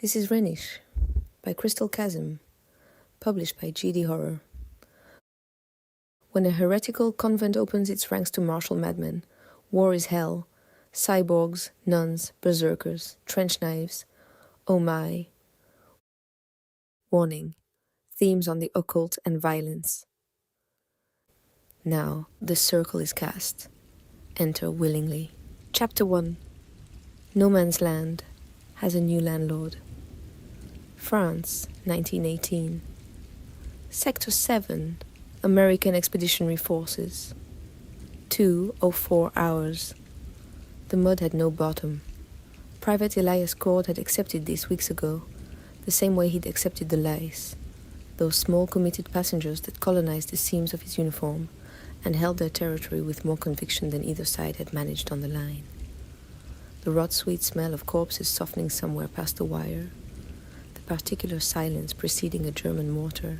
This is RENICH by Crystal Chasm, published by GD Horror. When a heretical convent opens its ranks to martial madmen, war is hell, cyborgs, nuns, berserkers, trench knives, oh my. Warning, themes on the occult and violence. Now the circle is cast. Enter willingly. Chapter 1. No Man's Land has a new landlord. France, 1918. Sector 7, American Expeditionary Forces. 2:04 hours. The mud had no bottom. Private Elias Cord had accepted this weeks ago, the same way he'd accepted the lice, those small committed passengers that colonized the seams of his uniform and held their territory with more conviction than either side had managed on the line. The rot-sweet smell of corpses softening somewhere past the wire, the particular silence preceding a German mortar,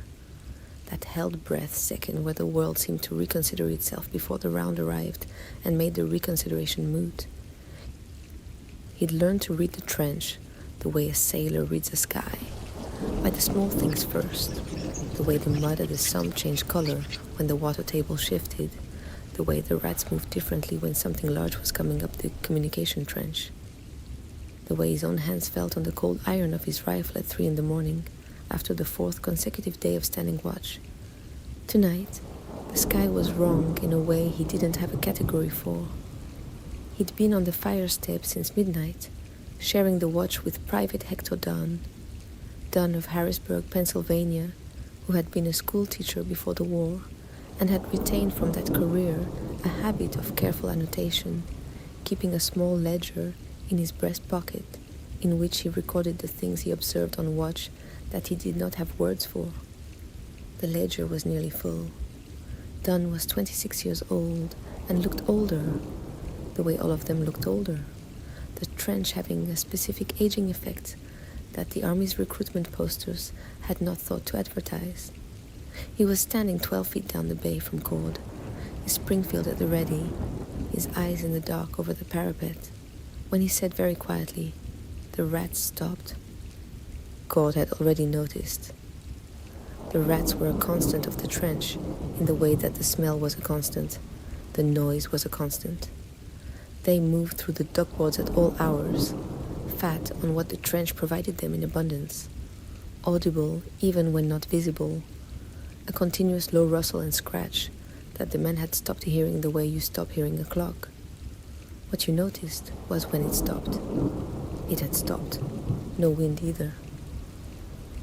that held breath second where the world seemed to reconsider itself before the round arrived and made the reconsideration moot. He'd learned to read the trench the way a sailor reads a sky, by the small things first, the way the mud at the sump changed color when the water table shifted, the way the rats moved differently when something large was coming up the communication trench, the way his own hands felt on the cold iron of his rifle at 3 a.m. after the 4th consecutive day of standing watch. Tonight, the sky was wrong in a way he didn't have a category for. He'd been on the firestep since midnight, sharing the watch with Private Hector Dunn of Harrisburg, Pennsylvania, who had been a school teacher before the war and had retained from that career a habit of careful annotation, keeping a small ledger in his breast pocket in which he recorded the things he observed on watch that he did not have words for. The ledger was nearly full. Dunn was 26 years old and looked older, the way all of them looked older, the trench having a specific aging effect that the Army's recruitment posters had not thought to advertise. He was standing 12 feet down the bay from Cord, his Springfield at the ready, his eyes in the dark over the parapet, when he said very quietly, "The rats stopped." Cord had already noticed. The rats were a constant of the trench in the way that the smell was a constant, the noise was a constant. They moved through the duckboards at all hours, fat on what the trench provided them in abundance, audible even when not visible, a continuous low rustle and scratch that the men had stopped hearing the way you stop hearing a clock. What you noticed was when it stopped. It had stopped. No wind either.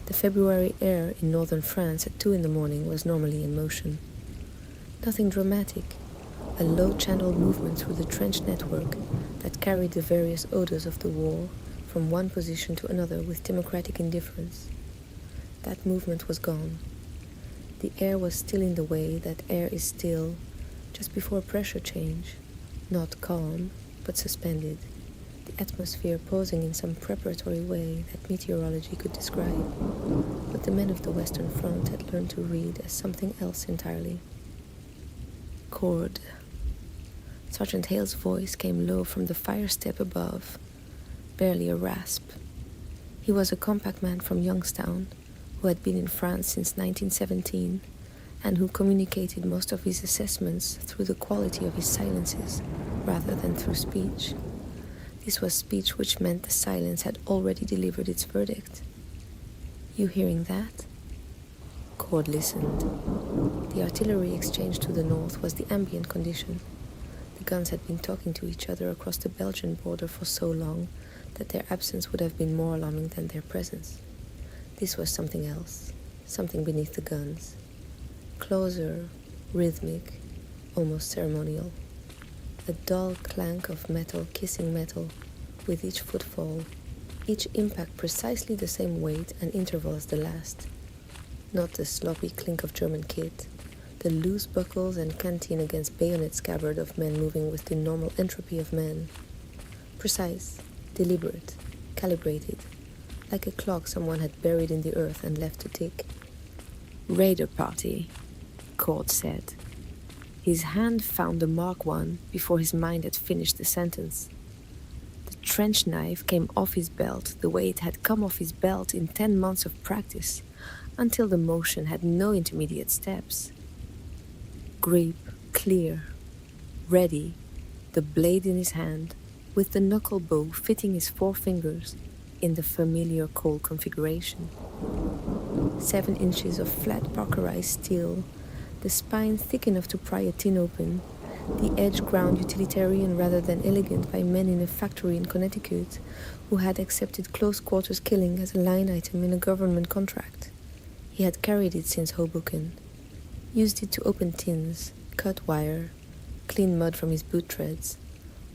The February air in northern France at 2 a.m. was normally in motion. Nothing dramatic, a low-channeled movement through the trench network that carried the various odors of the war from one position to another with democratic indifference. That movement was gone. The air was still in the way that air is still just before a pressure change, not calm, but suspended, the atmosphere pausing in some preparatory way that meteorology could describe, but the men of the Western Front had learned to read as something else entirely. Cord. Sergeant Hale's voice came low from the firestep above, barely a rasp. He was a compact man from Youngstown, who had been in France since 1917, and who communicated most of his assessments through the quality of his silences, rather than through speech. This was speech which meant the silence had already delivered its verdict. "You hearing that?" Cord listened. The artillery exchange to the north was the ambient condition. The guns had been talking to each other across the Belgian border for so long that their absence would have been more alarming than their presence. This was something else, something beneath the guns. Closer, rhythmic, almost ceremonial. A dull clank of metal kissing metal, with each footfall, each impact precisely the same weight and interval as the last. Not the sloppy clink of German kit, the loose buckles and canteen against bayonet scabbard of men moving with the normal entropy of men. Precise, deliberate, calibrated, like a clock someone had buried in the earth and left to tick. "Raider party," Cord said. His hand found the Mark I before his mind had finished the sentence. The trench knife came off his belt the way it had come off his belt in 10 months of practice, until the motion had no intermediate steps. Grip, clear, ready, the blade in his hand, with the knuckle bow fitting his 4 fingers in the familiar cold configuration. 7 inches of flat parkerized steel, the spine thick enough to pry a tin open, the edge ground utilitarian rather than elegant by men in a factory in Connecticut who had accepted close quarters killing as a line item in a government contract. He had carried it since Hoboken, used it to open tins, cut wire, clean mud from his boot treads,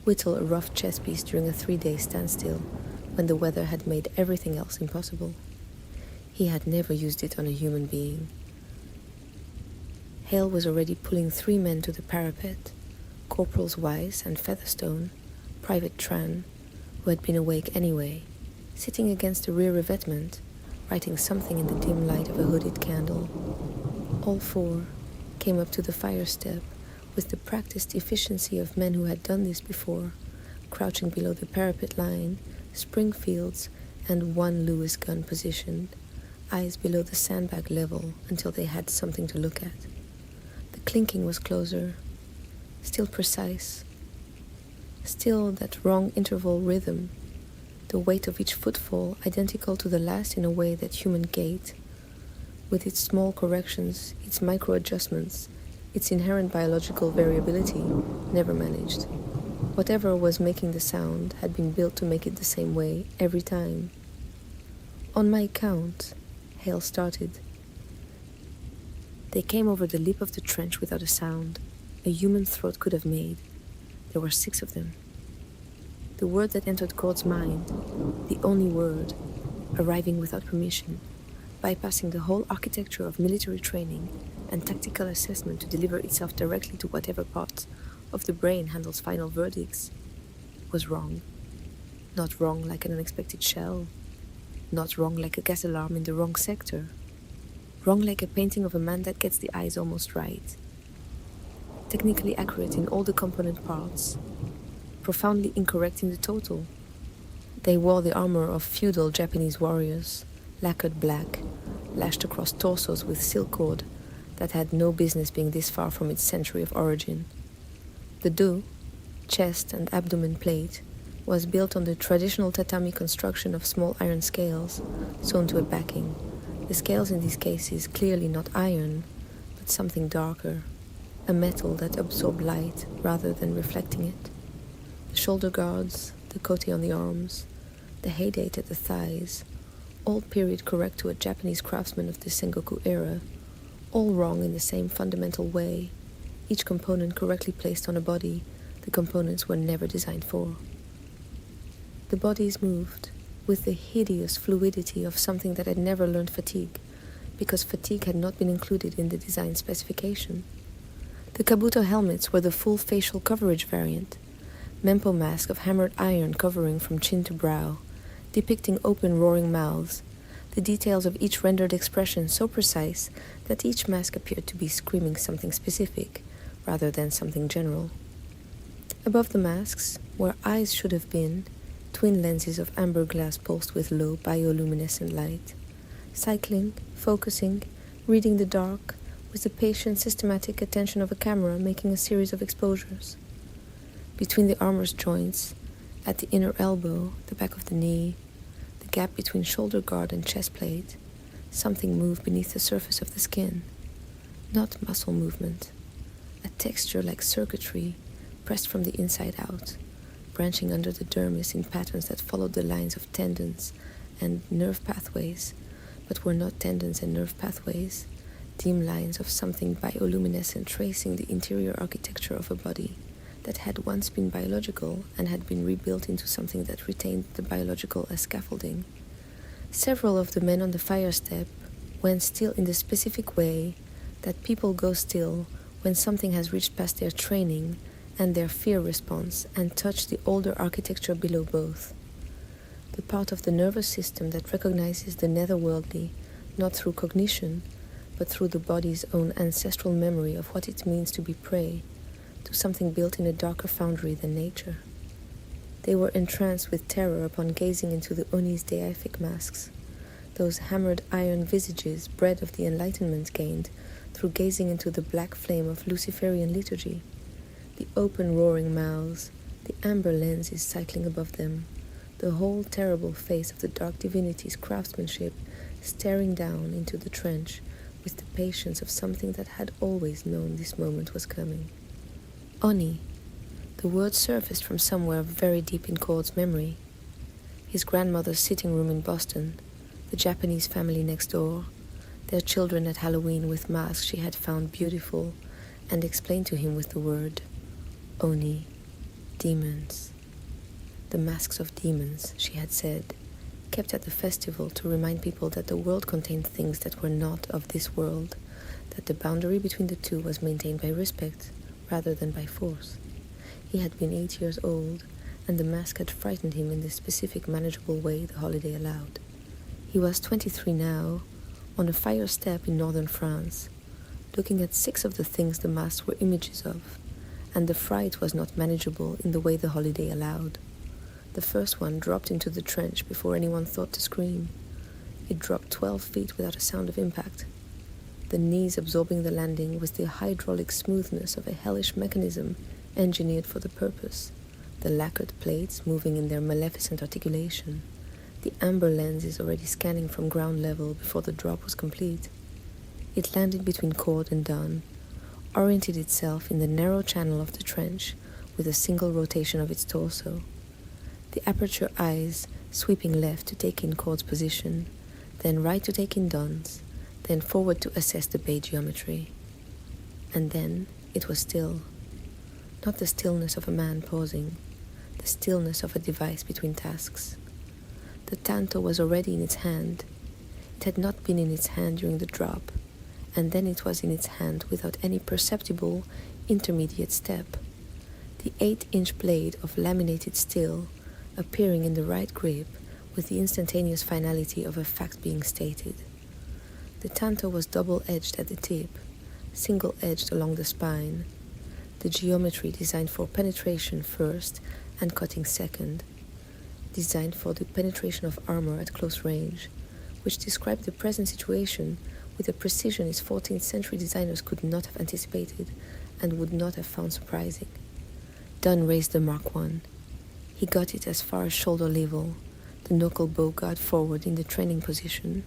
whittle a rough chess piece during a 3-day standstill when the weather had made everything else impossible. He had never used it on a human being. Hale was already pulling 3 men to the parapet, Corporals Weiss and Featherstone, Private Tran, who had been awake anyway, sitting against the rear revetment, writing something in the dim light of a hooded candle. All 4 came up to the fire step with the practiced efficiency of men who had done this before, crouching below the parapet line, Springfields and 1 Lewis gun positioned, eyes below the sandbag level until they had something to look at. The clinking was closer, still precise, still that wrong interval rhythm, the weight of each footfall identical to the last in a way that human gait, with its small corrections, its micro-adjustments, its inherent biological variability, never managed. Whatever was making the sound had been built to make it the same way every time. On my account, Hale started. They came over the lip of the trench without a sound a human throat could have made. There were 6 of them. The word that entered Cord's mind, the only word, arriving without permission, bypassing the whole architecture of military training and tactical assessment to deliver itself directly to whatever part of the brain handles final verdicts, was wrong. Not wrong like an unexpected shell, not wrong like a gas alarm in the wrong sector, wrong like a painting of a man that gets the eyes almost right, technically accurate in all the component parts, profoundly incorrect in the total. They wore the armor of feudal Japanese warriors, lacquered black, lashed across torsos with silk cord that had no business being this far from its century of origin. The do, chest and abdomen plate, was built on the traditional tatami construction of small iron scales sewn to a backing. The scales in these cases clearly not iron, but something darker, a metal that absorbed light rather than reflecting it. The shoulder guards, the cote on the arms, the heydate at the thighs, all period correct to a Japanese craftsman of the Sengoku era, all wrong in the same fundamental way, each component correctly placed on a body the components were never designed for. The bodies moved with the hideous fluidity of something that had never learned fatigue, because fatigue had not been included in the design specification. The kabuto helmets were the full facial coverage variant, mempo mask of hammered iron covering from chin to brow, depicting open roaring mouths, the details of each rendered expression so precise that each mask appeared to be screaming something specific rather than something general. Above the masks, where eyes should have been, twin lenses of amber glass pulsed with low bioluminescent light, cycling, focusing, reading the dark, with the patient, systematic attention of a camera making a series of exposures. Between the armor's joints, at the inner elbow, the back of the knee, the gap between shoulder guard and chest plate, something moved beneath the surface of the skin. Not muscle movement, a texture like circuitry pressed from the inside out, branching under the dermis in patterns that followed the lines of tendons and nerve pathways, but were not tendons and nerve pathways, dim lines of something bioluminescent tracing the interior architecture of a body that had once been biological and had been rebuilt into something that retained the biological as scaffolding. Several of the men on the fire step went still in the specific way that people go still when something has reached past their training and their fear response and touched the older architecture below both. The part of the nervous system that recognizes the netherworldly not through cognition, but through the body's own ancestral memory of what it means to be prey to something built in a darker foundry than nature. They were entranced with terror upon gazing into the Oni's deific masks, those hammered iron visages bred of the enlightenment gained through gazing into the black flame of Luciferian liturgy, the open roaring mouths, the amber lenses cycling above them, the whole terrible face of the dark divinity's craftsmanship staring down into the trench with the patience of something that had always known this moment was coming. Oni. The word surfaced from somewhere very deep in Cord's memory. His grandmother's sitting room in Boston, the Japanese family next door, their children at Halloween with masks she had found beautiful and explained to him with the word Oni, demons. The masks of demons, she had said, kept at the festival to remind people that the world contained things that were not of this world, that the boundary between the two was maintained by respect rather than by force. He had been 8 years old, and the mask had frightened him in the specific manageable way the holiday allowed. He was 23 now, on a fire step in northern France, looking at 6 of the things the masks were images of, and the fright was not manageable in the way the holiday allowed. The first one dropped into the trench before anyone thought to scream. It dropped 12 feet without a sound of impact, the knees absorbing the landing with the hydraulic smoothness of a hellish mechanism engineered for the purpose, the lacquered plates moving in their maleficent articulation, the amber lenses already scanning from ground level before the drop was complete. It landed between Cord and Dunn, oriented itself in the narrow channel of the trench with a single rotation of its torso, the aperture eyes sweeping left to take in Cord's position, then right to take in Dunn's, then forward to assess the bay geometry. And then it was still. Not the stillness of a man pausing, the stillness of a device between tasks. The tanto was already in its hand. It had not been in its hand during the drop, and then it was in its hand without any perceptible intermediate step. The 8-inch blade of laminated steel appearing in the right grip with the instantaneous finality of a fact being stated. The tanto was double-edged at the tip, single-edged along the spine, the geometry designed for penetration first and cutting second, designed for the penetration of armor at close range, which described the present situation with a precision his 14th century designers could not have anticipated and would not have found surprising. Dunn raised the Mark I. He got it as far as shoulder level, the knuckle bow guard forward in the training position,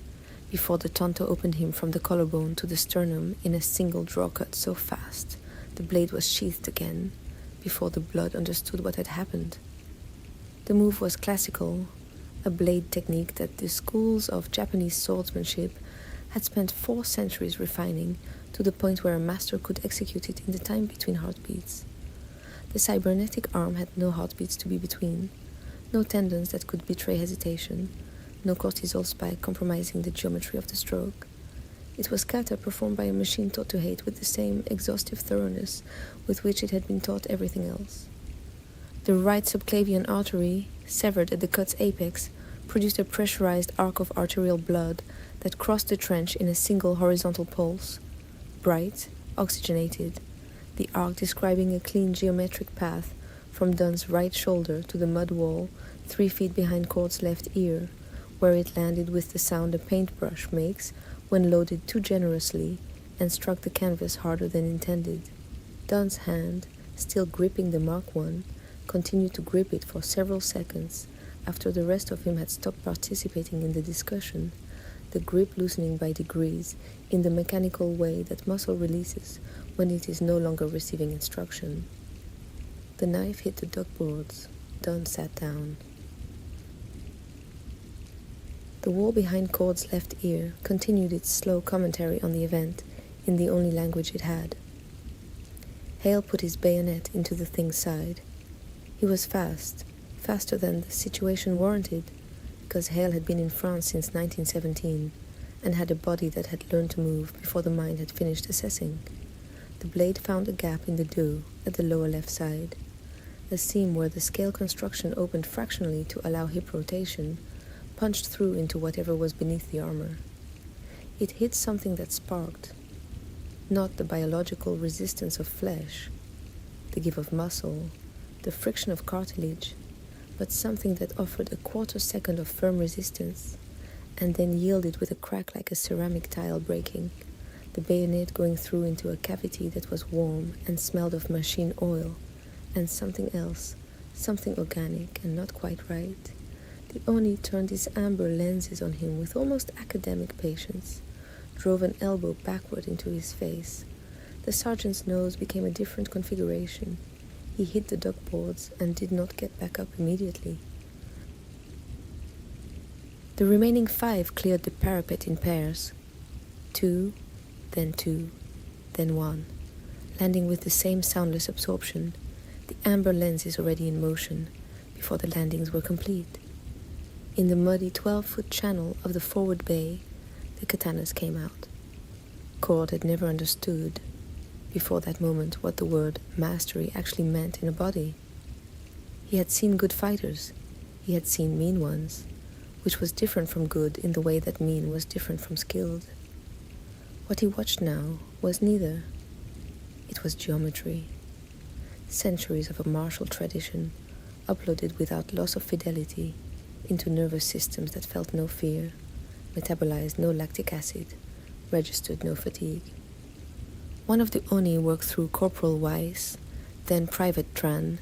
before the tanto opened him from the collarbone to the sternum in a single draw cut so fast the blade was sheathed again, before the blood understood what had happened. The move was classical, a blade technique that the schools of Japanese swordsmanship had spent 4 centuries refining to the point where a master could execute it in the time between heartbeats. The cybernetic arm had no heartbeats to be between, no tendons that could betray hesitation, no cortisol spike compromising the geometry of the stroke. It was kata performed by a machine taught to hate with the same exhaustive thoroughness with which it had been taught everything else. The right subclavian artery, severed at the cut's apex, produced a pressurized arc of arterial blood that crossed the trench in a single horizontal pulse, bright, oxygenated, the arc describing a clean geometric path from Dunn's right shoulder to the mud wall 3 feet behind Cord's left ear, where it landed with the sound a paintbrush makes when loaded too generously and struck the canvas harder than intended. Dunn's hand, still gripping the Mark I, continued to grip it for several seconds after the rest of him had stopped participating in the discussion, the grip loosening by degrees in the mechanical way that muscle releases when it is no longer receiving instruction. The knife hit the duckboards. Dunn sat down. The wall behind Cord's left ear continued its slow commentary on the event in the only language it had. Hale put his bayonet into the thing's side. He was fast, faster than the situation warranted, because Hale had been in France since 1917 and had a body that had learned to move before the mind had finished assessing. The blade found a gap in the dos at the lower left side, a seam where the scale construction opened fractionally to allow hip rotation, punched through into whatever was beneath the armor. It hit something that sparked, not the biological resistance of flesh, the give of muscle, the friction of cartilage, but something that offered a quarter-second of firm resistance, and then yielded with a crack like a ceramic tile breaking, the bayonet going through into a cavity that was warm and smelled of machine oil, and something else, something organic and not quite right. The Oni turned his amber lenses on him with almost academic patience, drove an elbow backward into his face. The sergeant's nose became a different configuration. He hit the duckboards and did not get back up immediately. The remaining 5 cleared the parapet in pairs. 2, then 2, then 1, landing with the same soundless absorption, the amber lenses already in motion, before the landings were complete. In the muddy 12-foot channel of the forward bay, the katanas came out. Cord had never understood, before that moment, what the word mastery actually meant in a body. He had seen good fighters. He had seen mean ones, which was different from good in the way that mean was different from skilled. What he watched now was neither. It was geometry. Centuries of a martial tradition, uploaded without loss of fidelity into nervous systems that felt no fear, metabolized no lactic acid, registered no fatigue. One of the Oni worked through Corporal Weiss, then Private Tran,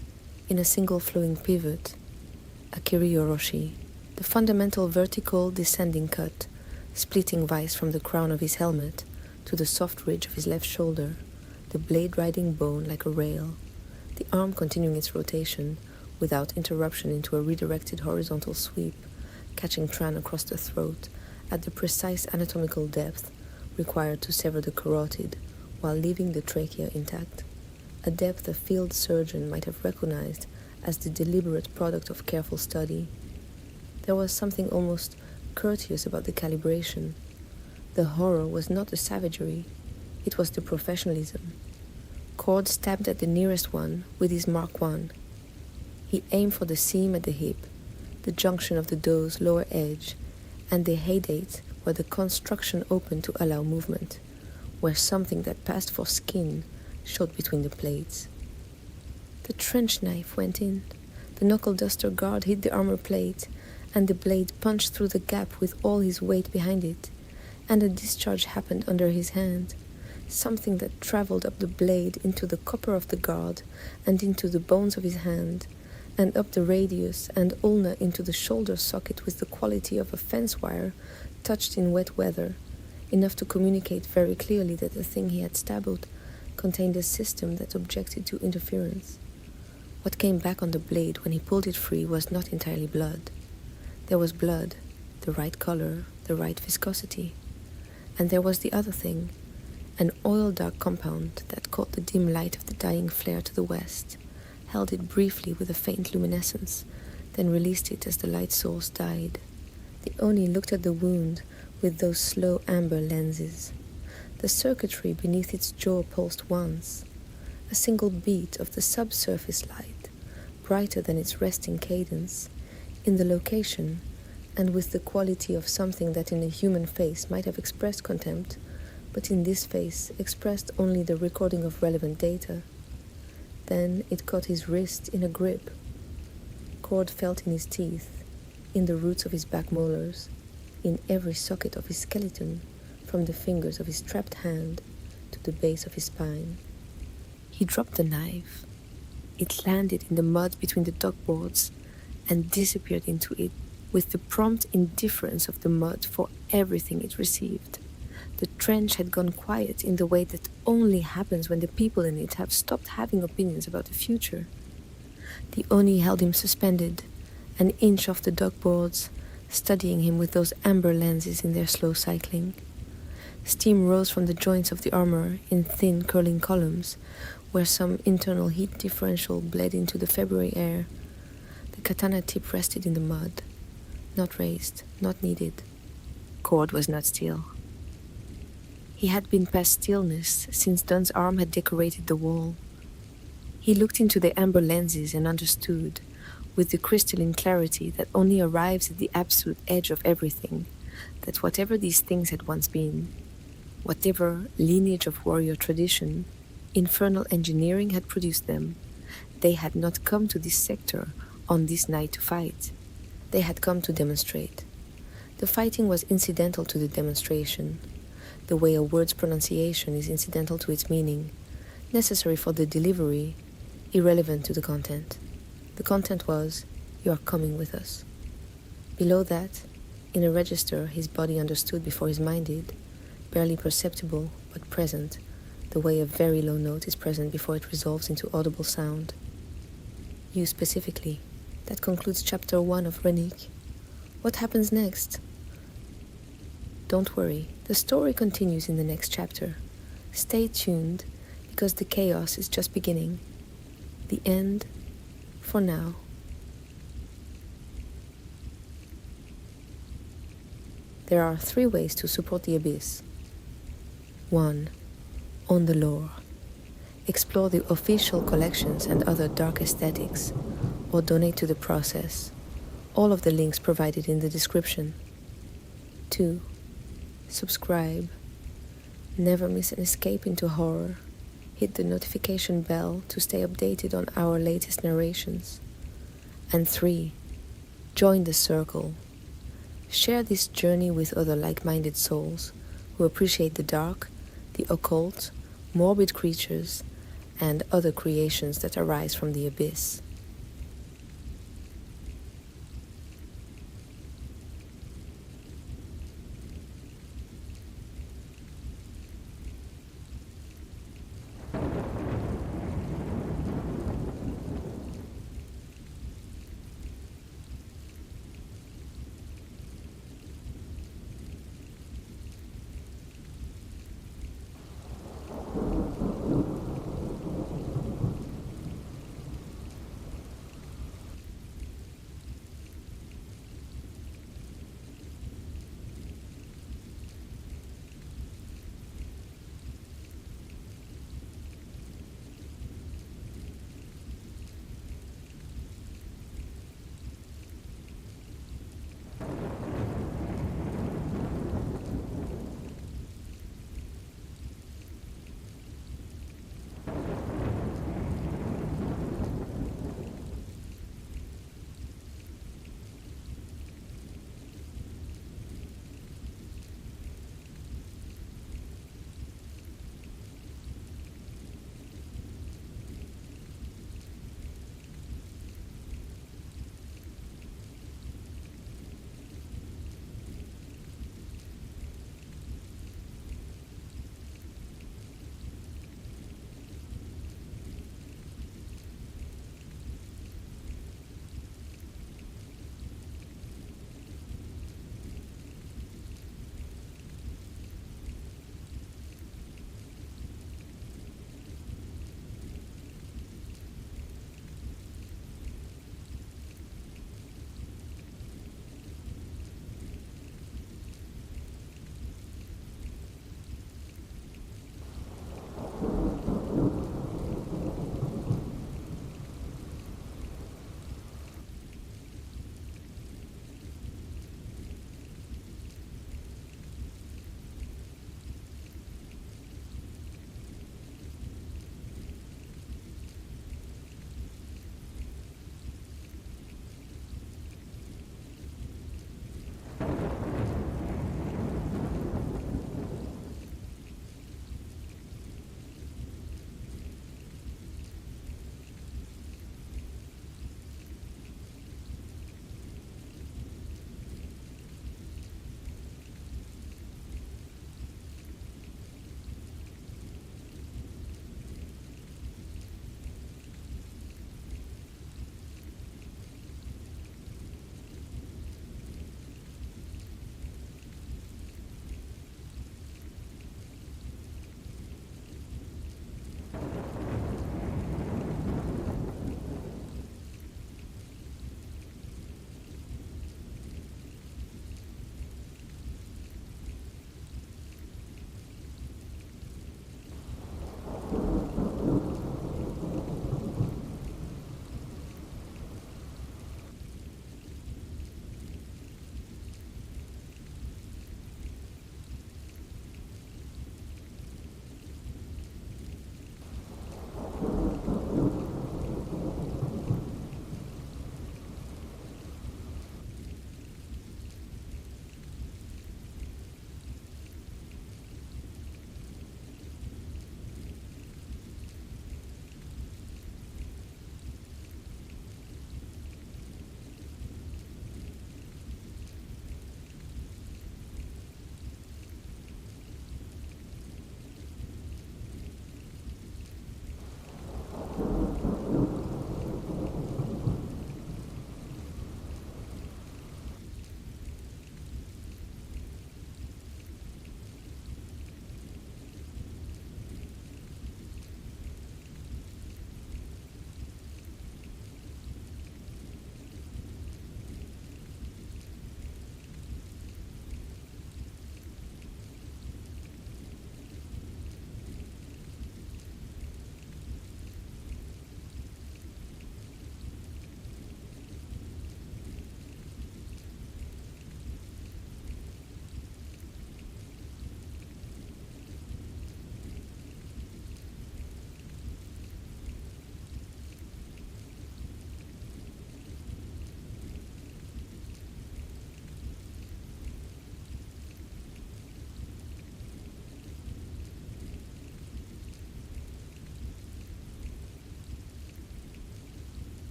in a single flowing pivot, a Kiri-Oroshi, the fundamental vertical descending cut, splitting Weiss from the crown of his helmet to the soft ridge of his left shoulder, the blade riding bone like a rail, the arm continuing its rotation without interruption into a redirected horizontal sweep, catching Tran across the throat at the precise anatomical depth required to sever the carotid, while leaving the trachea intact, a depth a field surgeon might have recognized as the deliberate product of careful study. There was something almost courteous about the calibration. The horror was not the savagery, it was the professionalism. Cord stabbed at the nearest one with his Mark I. He aimed for the seam at the hip, the junction of the doe's lower edge, and the haydate where the construction opened to allow movement, where something that passed for skin showed between the plates. The trench knife went in, the knuckle-duster guard hit the armor plate, and the blade punched through the gap with all his weight behind it, and a discharge happened under his hand, something that traveled up the blade into the copper of the guard and into the bones of his hand, and up the radius and ulna into the shoulder socket with the quality of a fence wire touched in wet weather, enough to communicate very clearly that the thing he had stabbed contained a system that objected to interference. What came back on the blade when he pulled it free was not entirely blood. There was blood, the right color, the right viscosity. And there was the other thing, an oil-dark compound that caught the dim light of the dying flare to the west, held it briefly with a faint luminescence, then released it as the light source died. The Oni looked at the wound with those slow amber lenses. The circuitry beneath its jaw pulsed once, a single beat of the subsurface light, brighter than its resting cadence, in the location, and with the quality of something that in a human face might have expressed contempt, but in this face expressed only the recording of relevant data. Then it caught his wrist in a grip. Cord felt in his teeth, in the roots of his back molars, in every socket of his skeleton, from the fingers of his trapped hand to the base of his spine. He dropped the knife. It landed in the mud between the duckboards and disappeared into it with the prompt indifference of the mud for everything it received. The trench had gone quiet in the way that only happens when the people in it have stopped having opinions about the future. The Oni held him suspended, an inch off the duckboards, studying him with those amber lenses in their slow cycling. Steam rose from the joints of the armor in thin curling columns, where some internal heat differential bled into the February air. The katana tip rested in the mud. Not raised, not needed. Cord was not steel. He had been past stillness since Dunn's arm had decorated the wall. He looked into the amber lenses and understood, with the crystalline clarity that only arrives at the absolute edge of everything, that whatever these things had once been, whatever lineage of warrior tradition, infernal engineering had produced them, they had not come to this sector on this night to fight. They had come to demonstrate. The fighting was incidental to the demonstration, the way a word's pronunciation is incidental to its meaning, necessary for the delivery, irrelevant to the content. The content was, "You are coming with us." Below that, in a register his body understood before his mind did, barely perceptible but present, the way a very low note is present before it resolves into audible sound. You specifically. That concludes chapter 1 of RENICH. What happens next? Don't worry, the story continues in the next chapter. Stay tuned, because the chaos is just beginning. The end, for now. There are 3 ways to support the abyss. 1. Own the lore. Explore the official collections and other dark aesthetics, or donate to the process. All of the links provided in the description. 2. Subscribe. Never miss an escape into horror. Hit the notification bell to stay updated on our latest narrations. And 3. Join the circle. Share this journey with other like-minded souls who appreciate the dark, the occult, morbid creatures, and other creations that arise from the abyss.